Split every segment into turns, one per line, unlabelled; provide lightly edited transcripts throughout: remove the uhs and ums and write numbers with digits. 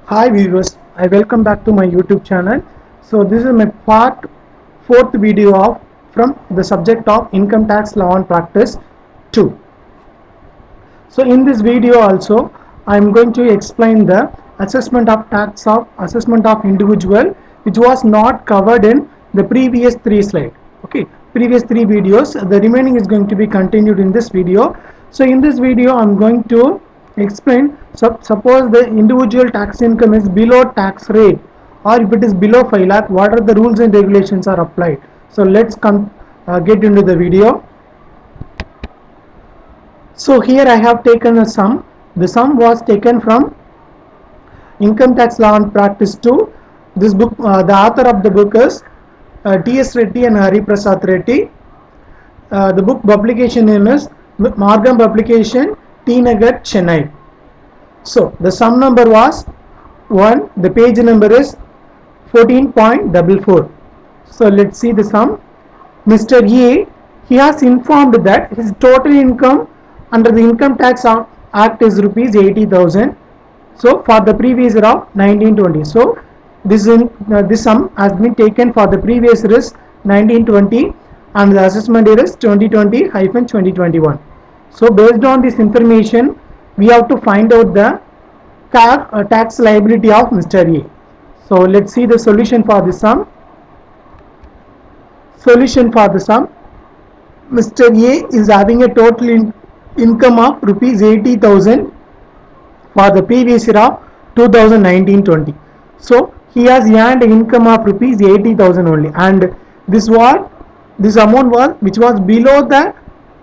Hi viewers, I welcome back to my YouTube channel. So this is my part 4th video of from the subject of income tax law and practice 2. So in this video also I am going to explain the assessment of individual, which was not covered in the previous 3 slides. Okay, previous 3 videos, the remaining is going to be continued in this video. So in this video I am going to explain, suppose the individual tax income is below tax rate, or if it is below 5 lakh, what are the rules and regulations are applied. So let's get into the video. So here I have taken a sum. The sum was taken from Income Tax Law and Practice 2. This book, the author of the book is T.S. Reddy and Hari Prasad Reddy. The book publication name is Margam Publication, T Nagar, Chennai. So the sum number was 1. The page number is 14.44. So let's see the sum. Mr. A, he has informed that his total income under the Income Tax Act is rupees 80,000. So for the previous year of 1920. So this sum has been taken for the previous year is 1920 and the assessment year is 2020-2021. So based on this information, we have to find out the tax liability of Mr. A. So let's see the solution for the sum. Solution for the sum. Mr. A is having a total income of rupees 80,000 for the previous year of 2019-20. So he has earned an income of rupees 80,000 only, and this amount was which was below the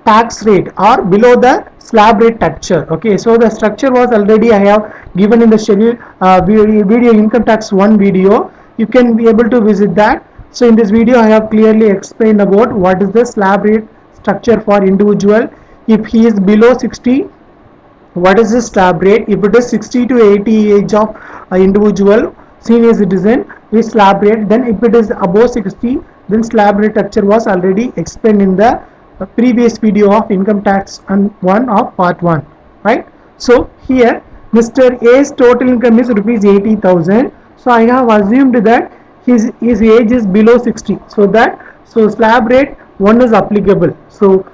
tax rate or below the slab rate structure. Okay, so the structure was already I have given in the schedule video income tax 1 video. You can be able to visit that. So in this video I have clearly explained about what is the slab rate structure for individual. If he is below 60, what is the slab rate? If it is 60 to 80 age of individual senior citizen is slab rate. Then if it is above 60, then slab rate structure was already explained in the previous video of income tax and 1 of part 1, right? So here Mr. A's total income is rupees 80,000. So I have assumed that his age is below 60, so slab rate 1 is applicable. So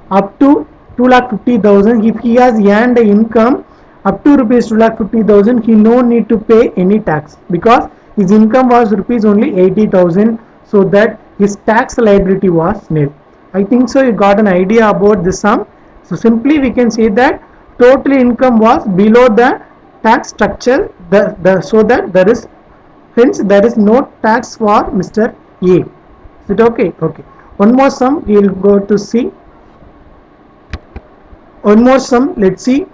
up to 2,50,000, if he has earned income up to rupees 2,50,000, he no need to pay any tax because his income was rupees only 80,000, so that his tax liability was nil. I think so you got an idea about this sum. So simply we can say that total income was below the tax structure, so that there is no tax for Mr. A. Is it okay? Okay. One more sum we will go to see. One more sum, let's see,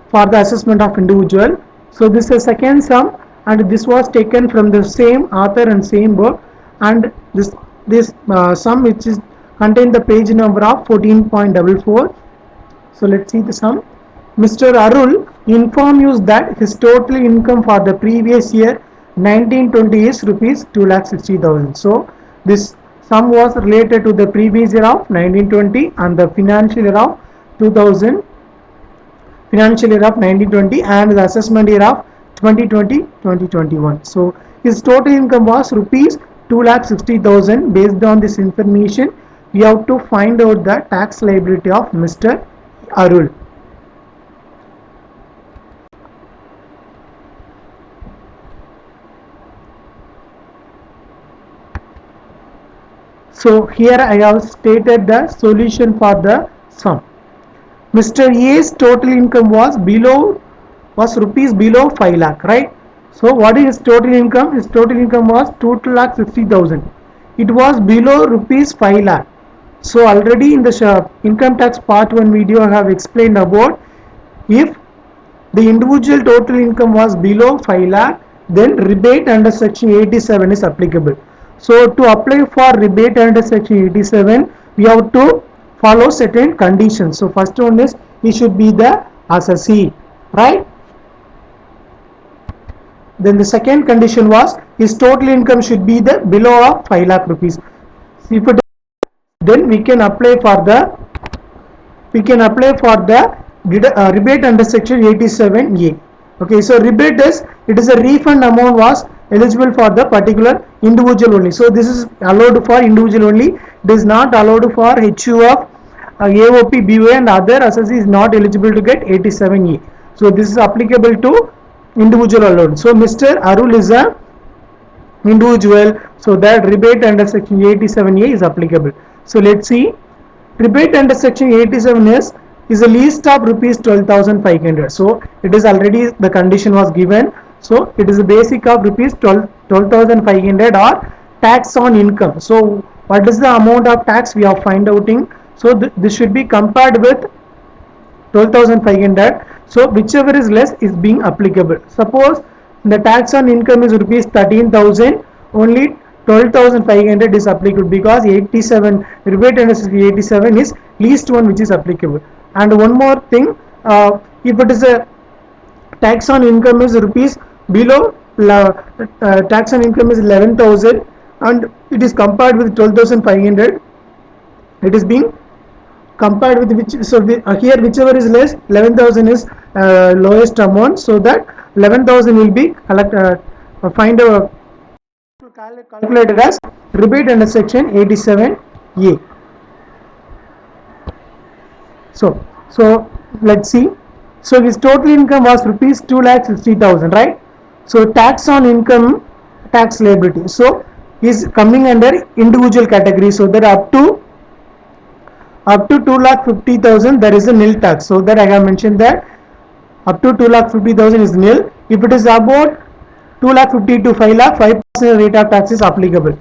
for the assessment of individual. So this is a second sum, and this was taken from the same author and same book, and this sum which is contain the page number of 14.44. So let's see the sum. Mr. Arul inform you that his total income for the previous year 1920 is rupees 2,60,000. So this sum was related to the previous year of 1920 and the financial year of 1920 and the assessment year of 2020-2021. So his total income was rupees 2,60,000. Based on this information, we have to find out the tax liability of Mr. Arul. So here I have stated the solution for the sum. Mr. A's total income was rupees below 5 lakh, right? So what is his total income? His total income was 2,60,000. It was below rupees 5 lakh. So already in the income tax part 1 video I have explained about, if the individual total income was below 5 lakh, then rebate under section 87 is applicable. So to apply for rebate under section 87, we have to follow certain conditions. So first one is he should be the assessee, right? Then the second condition was his total income should be the below of 5 lakh rupees. If it is, then we can apply for the rebate under section 87A. Okay, so rebate is, it is a refund amount was eligible for the particular individual only. So this is allowed for individual only. It is not allowed for HUF, AOP, BOA and other assessee is not eligible to get 87A. So this is applicable to individual alone. So Mr. Arul is a individual, so that rebate under section 87A is applicable. So let's see, rebate under section 87 is a least of rupees 12,500. So it is already, the condition was given, so it is a basic of rupees 12,500 or tax on income. So what is the amount of tax we are find outing? So this should be compared with 12,500. So whichever is less is being applicable. Suppose the tax on income is rupees 13,000, only 12,500 is applicable, because 87 rebate under 87 is least one which is applicable. And one more thing, if it is a tax on income is rupees below, tax on income is 11,000 and it is compared with 12,500, it is being compared with which, so here whichever is less, 11,000 is lowest amount, so that 11,000 will be find a calculated as rebate under section 87A. So let's see, so his total income was rupees 2,60,000, right? So tax on income, tax liability, so is coming under individual category, so that up to 2,50,000 there is a nil tax. So that I have mentioned that up to 2,50,000 is nil. If it is about 2,50,000 to 5,00,000, 5% rate of tax is applicable.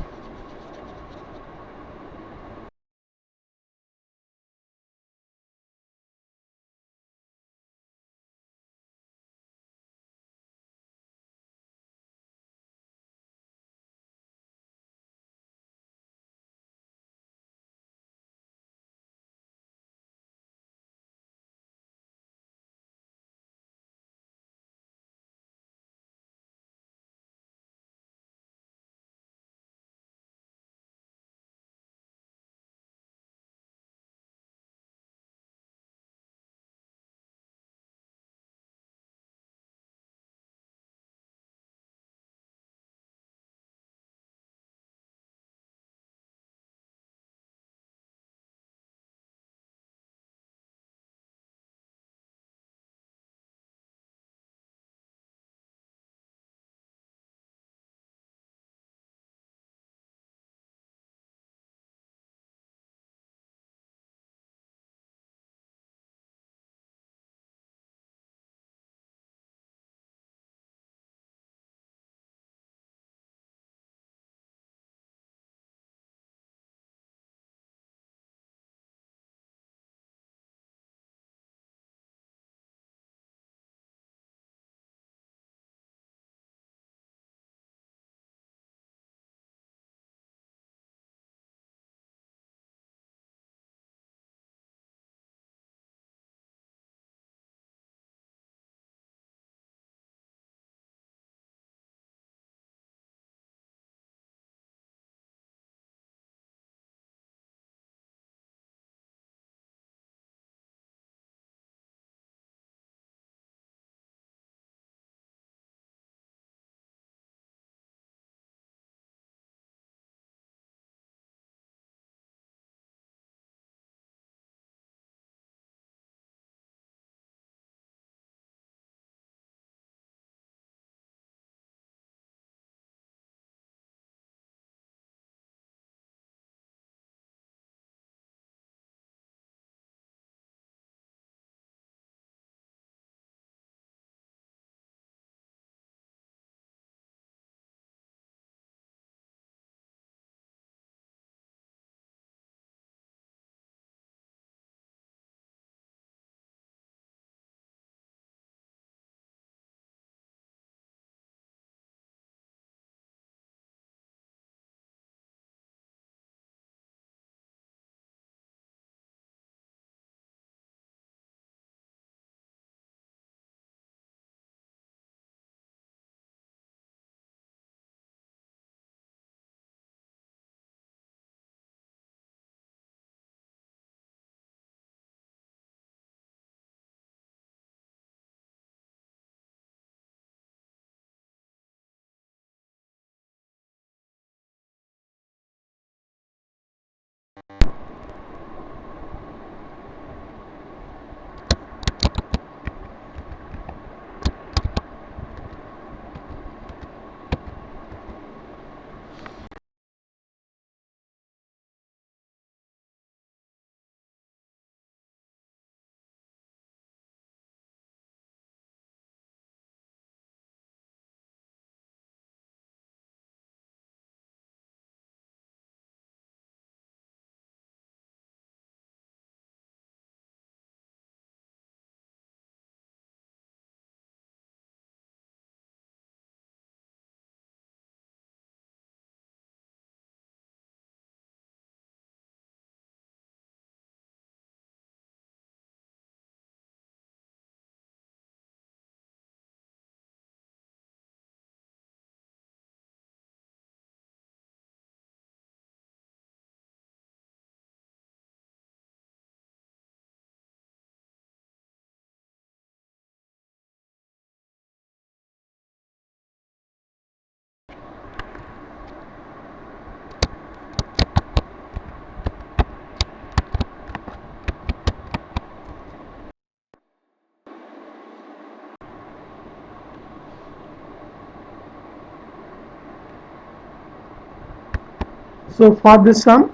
So for this sum,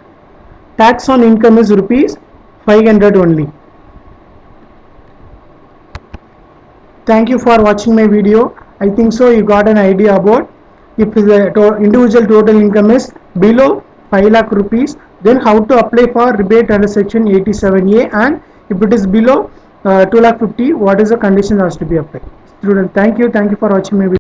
tax on income is rupees 500 only. Thank you for watching my video. I think so you got an idea about if the individual total income is below 5 lakh rupees, then how to apply for rebate under section 87A, and if it is below 2 lakh 50, what is the condition has to be applied. Student, thank you for watching my video.